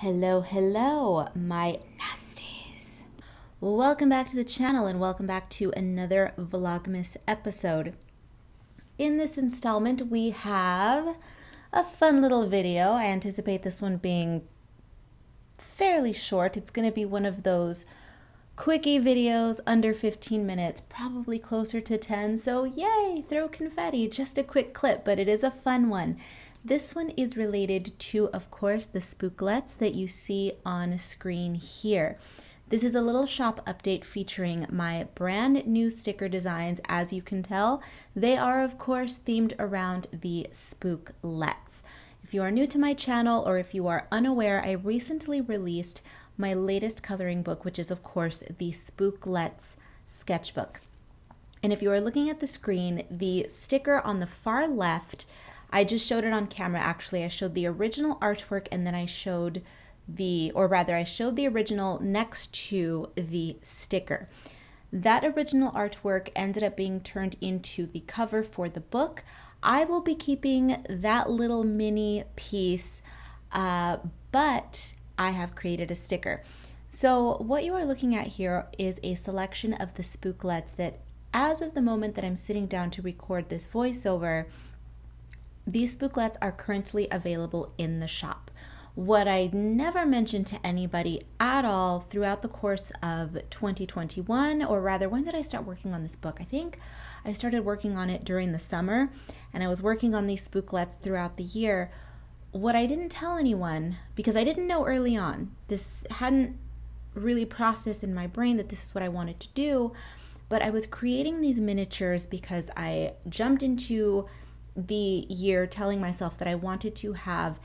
Hello, my nasties. Welcome back to the channel and welcome back to another Vlogmas episode. In this installment, we have a fun little video. I anticipate this one being fairly short. It's going to be one of those quickie videos under 15 minutes, probably closer to 10. So yay, throw confetti, just a quick clip, but it is a fun one. This one is related to, of course, the spooklets that you see on screen here. This is a little shop update featuring my brand new sticker designs. As you can tell, they are, of course, themed around the spooklets. If you are new to my channel or if you are unaware, I recently released my latest coloring book, which is, of course, the Spooklets sketchbook. And if you are looking at the screen, the sticker on the far left, I just showed it on camera. Actually, I showed the original artwork and then I showed the original next to the sticker. That original artwork ended up being turned into the cover for the book. I will be keeping that little mini piece, but I have created a sticker. So what you are looking at here is a selection of the spooklets that, as of the moment that I'm sitting down to record this voiceover, these spooklets are currently available in the shop. What I never mentioned to anybody at all throughout the course of 2021, or rather, when did I start working on this book? I think I started working on it during the summer, and I was working on these spooklets throughout the year. What I didn't tell anyone, because I didn't know early on, this hadn't really processed in my brain that this is what I wanted to do, but I was creating these miniatures because I jumped into the year telling myself that I wanted to have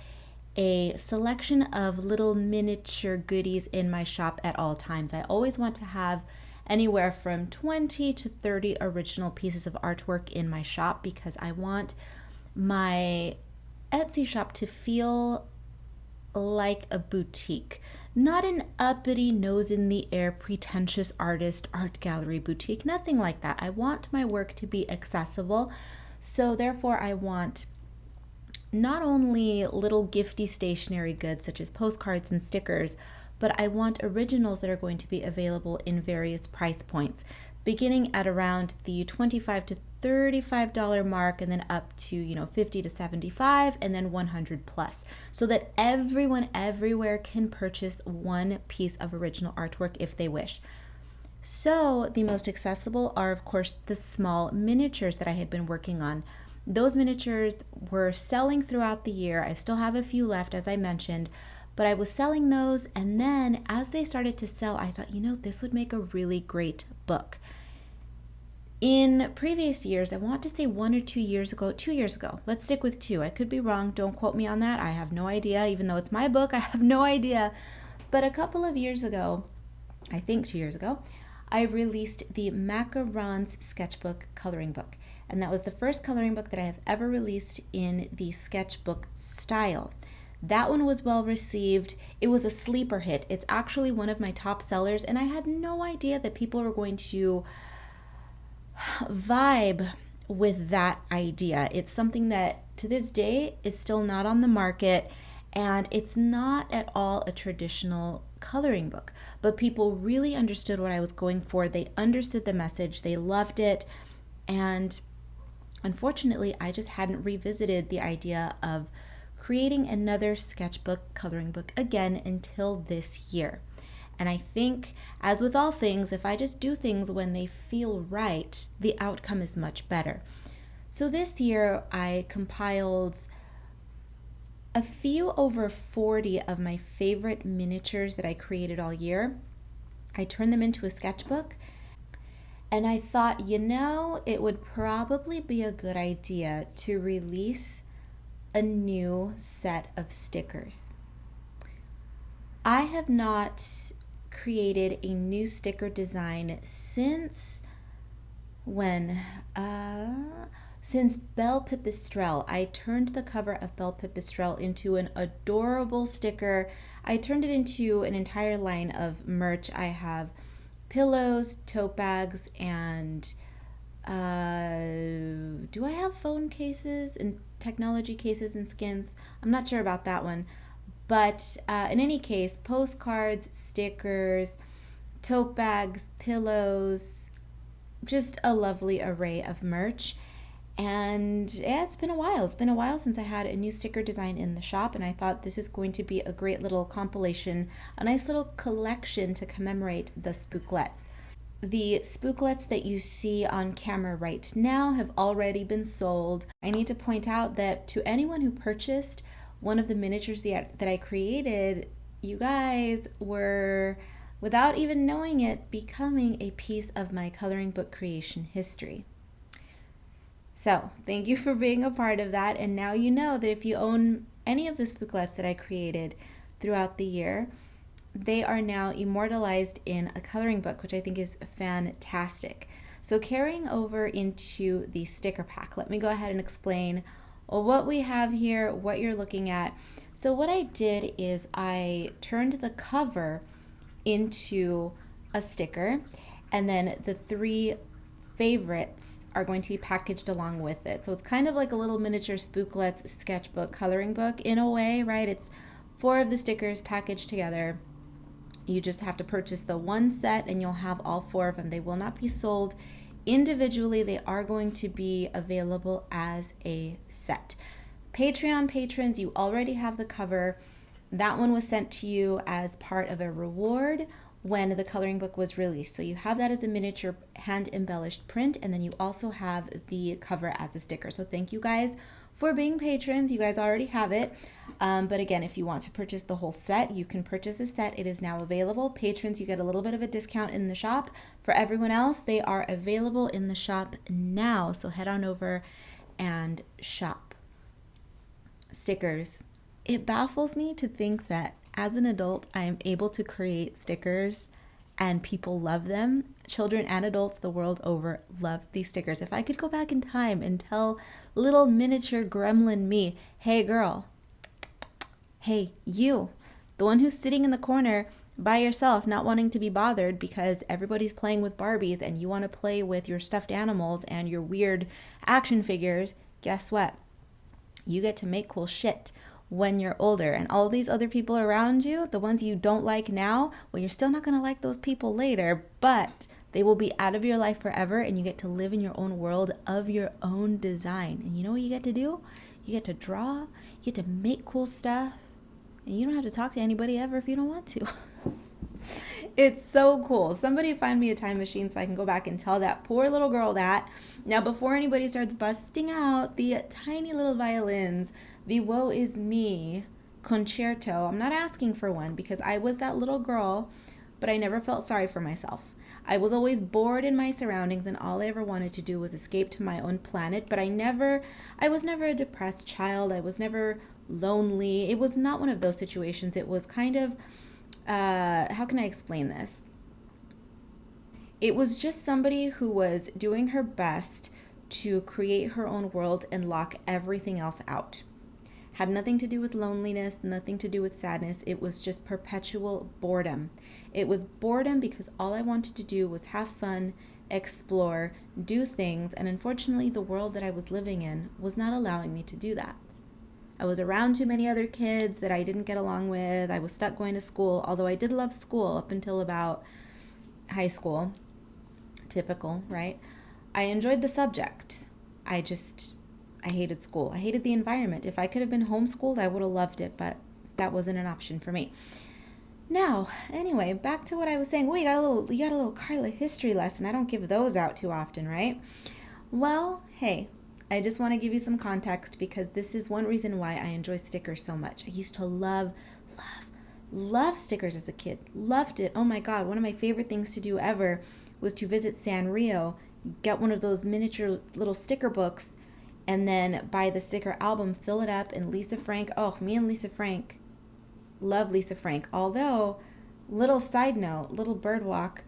a selection of little miniature goodies in my shop at all times. I always want to have anywhere from 20 to 30 original pieces of artwork in my shop because I want my Etsy shop to feel like a boutique, not an uppity, nose in the air, pretentious artist, art gallery boutique, nothing like that. I want my work to be accessible. So therefore, I want not only little gifty stationery goods such as postcards and stickers, but I want originals that are going to be available in various price points, beginning at around the $25 to $35 mark and then up to, $50 to $75 and then $100 plus, so that everyone everywhere can purchase one piece of original artwork if they wish. So the most accessible are, of course, the small miniatures that I had been working on. Those miniatures were selling throughout the year. I still have a few left, as I mentioned, but I was selling those. And then as they started to sell, I thought, this would make a really great book. In previous years, I want to say 2 years ago, let's stick with 2. I could be wrong. Don't quote me on that. I have no idea. Even though it's my book, I have no idea. But a couple of years ago, I think 2 years ago, I released the Macarons sketchbook coloring book. And that was the first coloring book that I have ever released in the sketchbook style. That one was well received. It was a sleeper hit. It's actually one of my top sellers, and I had no idea that people were going to vibe with that idea. It's something that to this day is still not on the market, and it's not at all a traditional coloring book, but people really understood what I was going for. They understood the message, they loved it, and unfortunately, I just hadn't revisited the idea of creating another sketchbook coloring book again until this year. And I think, as with all things, if I just do things when they feel right, the outcome is much better. So this year, I compiled a few over 40 of my favorite miniatures that I created all year. I turned them into a sketchbook, and I thought, it would probably be a good idea to release a new set of stickers. I have not created a new sticker design since when? Since Belle Pipistrelle. I turned the cover of Belle Pipistrelle into an adorable sticker. I turned it into an entire line of merch. I have pillows, tote bags, and do I have phone cases and technology cases and skins? I'm not sure about that one. But in any case, postcards, stickers, tote bags, pillows, just a lovely array of merch. And yeah, it's been a while. It's been a while since I had a new sticker design in the shop, and I thought this is going to be a great little compilation, a nice little collection to commemorate the spooklets. The spooklets that you see on camera right now have already been sold. I need to point out that to anyone who purchased one of the miniatures that I created, you guys were, without even knowing it, becoming a piece of my coloring book creation history. So, thank you for being a part of that. And now you know that if you own any of the spooklets that I created throughout the year, they are now immortalized in a coloring book, which I think is fantastic. So, carrying over into the sticker pack, let me go ahead and explain what we have here, what you're looking at. So, what I did is I turned the cover into a sticker, and then the three favorites are going to be packaged along with it. So it's kind of like a little miniature spooklets sketchbook coloring book in a way, right? It's 4 of the stickers packaged together. You just have to purchase the one set and you'll have all 4 of them. They will not be sold individually. They are going to be available as a set. Patreon patrons, you already have the cover. That one was sent to you as part of a reward when the coloring book was released. So you have that as a miniature hand embellished print, and then you also have the cover as a sticker. So thank you guys for being patrons. You guys already have it. But again, if you want to purchase the whole set, you can purchase the set. It is now available. Patrons, you get a little bit of a discount in the shop. For everyone else, they are available in the shop now. So head on over and shop. Stickers. It baffles me to think that as an adult, I am able to create stickers and people love them. Children and adults the world over love these stickers. If I could go back in time and tell little miniature gremlin me, hey girl, hey you, the one who's sitting in the corner by yourself, not wanting to be bothered because everybody's playing with Barbies and you want to play with your stuffed animals and your weird action figures, guess what? You get to make cool shit when you're older, and all these other people around you, the ones you don't like now, well, you're still not going to like those people later, but they will be out of your life forever, and you get to live in your own world of your own design. And you know what you get to do? You get to draw, you get to make cool stuff, and you don't have to talk to anybody ever if you don't want to. It's so cool. Somebody find me a time machine so I can go back and tell that poor little girl that. Now, before anybody starts busting out the tiny little violins, the Woe Is Me concerto, I'm not asking for one because I was that little girl, but I never felt sorry for myself. I was always bored in my surroundings and all I ever wanted to do was escape to my own planet, but I was never a depressed child. I was never lonely. It was not one of those situations. It was kind of how can I explain this? It was just somebody who was doing her best to create her own world and lock everything else out. Had nothing to do with loneliness, nothing to do with sadness. It was just perpetual boredom. It was boredom because all I wanted to do was have fun, explore, do things, and unfortunately the world that I was living in was not allowing me to do that. I was around too many other kids that I didn't get along with. I was stuck going to school, although I did love school up until about high school. Typical, right? I enjoyed the subject. I hated school. I hated the environment. If I could have been homeschooled, I would have loved it, but that wasn't an option for me. Now, anyway, back to what I was saying. Well, you got a little Karla history lesson. I don't give those out too often, right? Well, hey, I just want to give you some context because this is one reason why I enjoy stickers so much. I used to love stickers as a kid. Loved it. Oh my God. One of my favorite things to do ever was to visit Sanrio, get one of those miniature little sticker books, and then buy the sticker album, fill it up, and Lisa Frank. Oh, me and Lisa Frank. Love Lisa Frank. Although, little side note, little bird walk.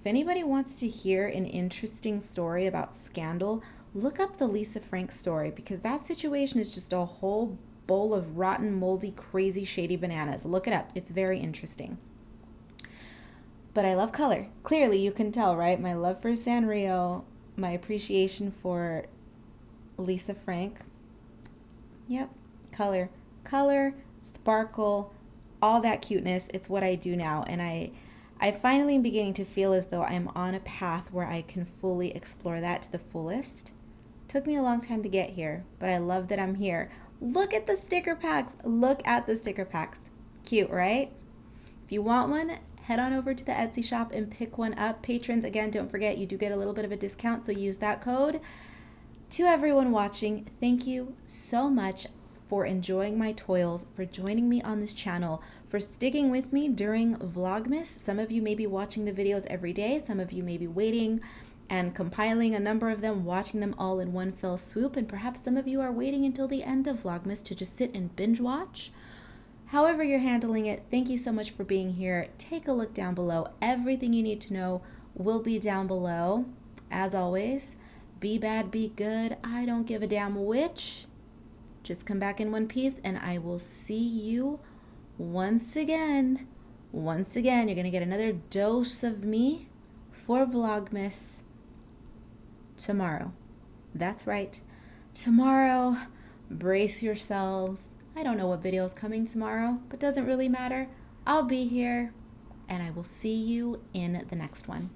If anybody wants to hear an interesting story about scandal, look up the Lisa Frank story because that situation is just a whole bowl of rotten, moldy, crazy, shady bananas. Look it up. It's very interesting. But I love color. Clearly, you can tell, right? My love for Sanrio, my appreciation for Lisa Frank. Yep, color. Color, sparkle, all that cuteness. It's what I do now. And I finally am beginning to feel as though I'm on a path where I can fully explore that to the fullest. Took me a long time to get here, but I love that I'm here. Look at the sticker packs. Look at the sticker packs. Cute, right? If you want one, head on over to the Etsy shop and pick one up. Patrons, again, don't forget, you do get a little bit of a discount, so use that code. To everyone watching, thank you so much for enjoying my toils, for joining me on this channel, for sticking with me during Vlogmas. Some of you may be watching the videos every day. Some of you may be waiting and compiling a number of them, watching them all in one fell swoop. And perhaps some of you are waiting until the end of Vlogmas to just sit and binge watch. However you're handling it, thank you so much for being here. Take a look down below. Everything you need to know will be down below. As always, be bad, be good. I don't give a damn which. Just come back in one piece and I will see you once again. Once again, you're going to get another dose of me for Vlogmas tomorrow. That's right. Tomorrow, brace yourselves. I don't know what video is coming tomorrow, but doesn't really matter. I'll be here and I will see you in the next one.